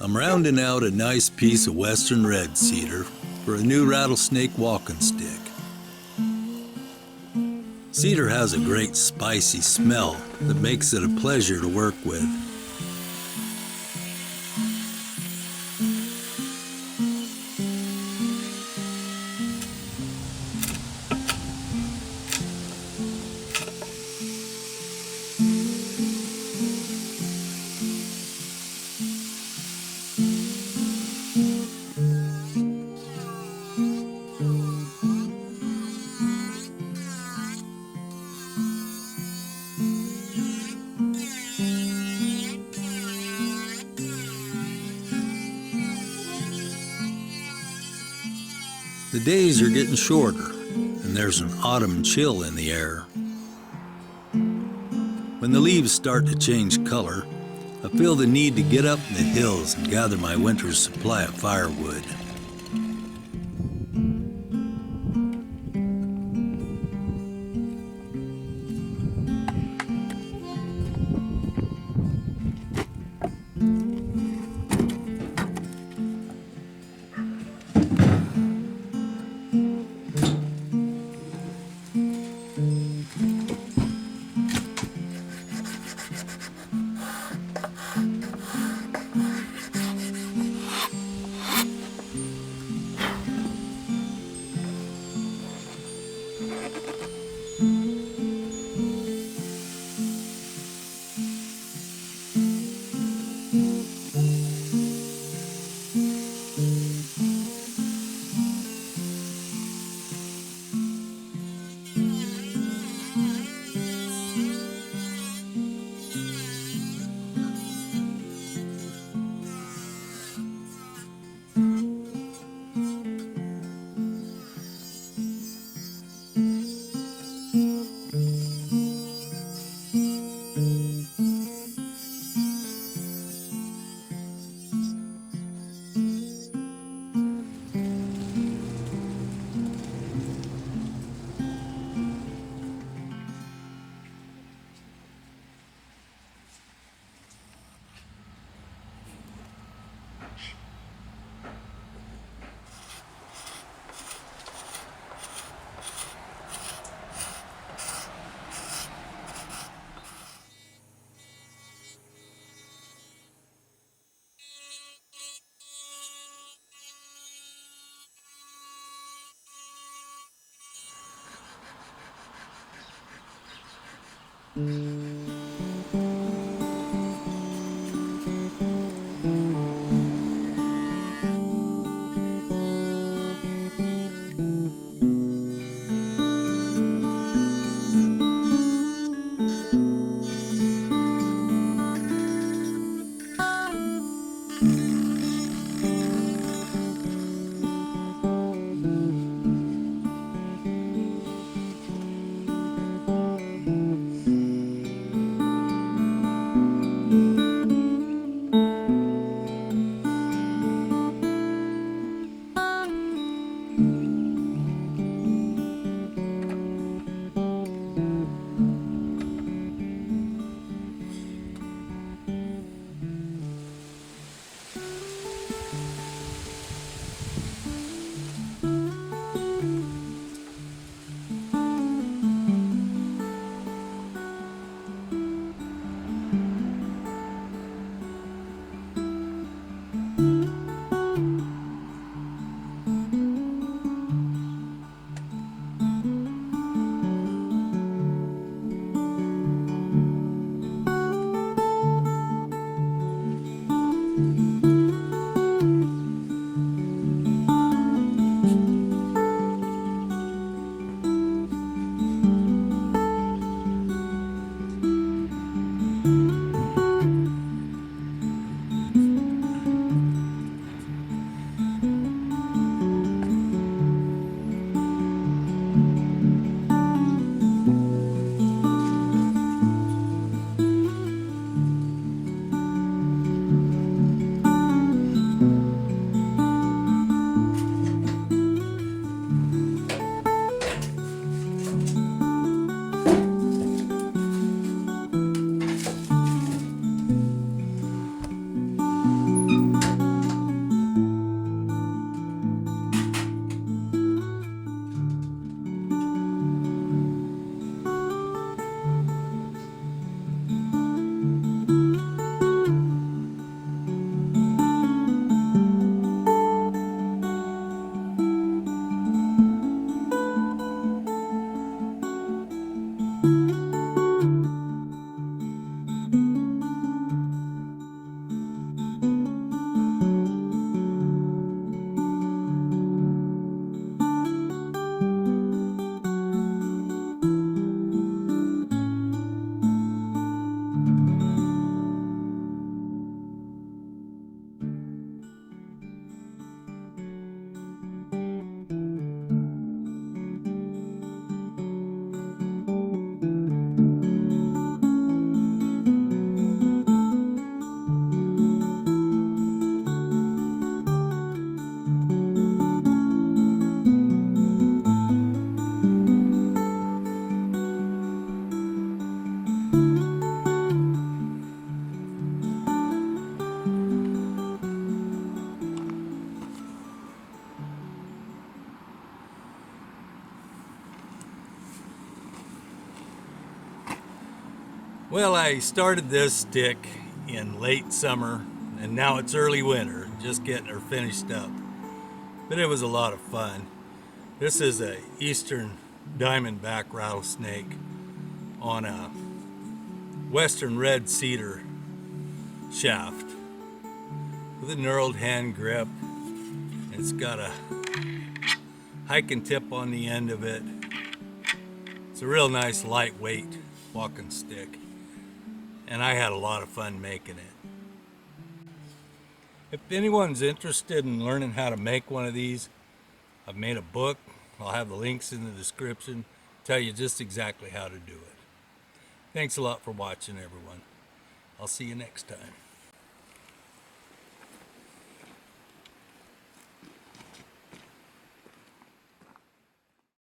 I'm rounding out a nice piece of Western Red Cedar for a new rattlesnake walking stick. Cedar has a great spicy smell that makes it a pleasure to work with. The days are getting shorter, and there's an autumn chill in the air. When the leaves start to change color, I feel the need to get up in the hills and gather my winter's supply of firewood. Well, I started this stick in late summer and now it's early winter, just getting her finished up. But it was a lot of fun. This is a Eastern Diamondback Rattlesnake on a Western Red Cedar shaft with a knurled hand grip. It's got a hiking tip on the end of it. It's a real nice lightweight walking stick, and I had a lot of fun making it. If anyone's interested in learning how to make one of these, I've made a book. I'll have the links in the description, tell you just exactly how to do it. Thanks a lot for watching, everyone. I'll see you next time.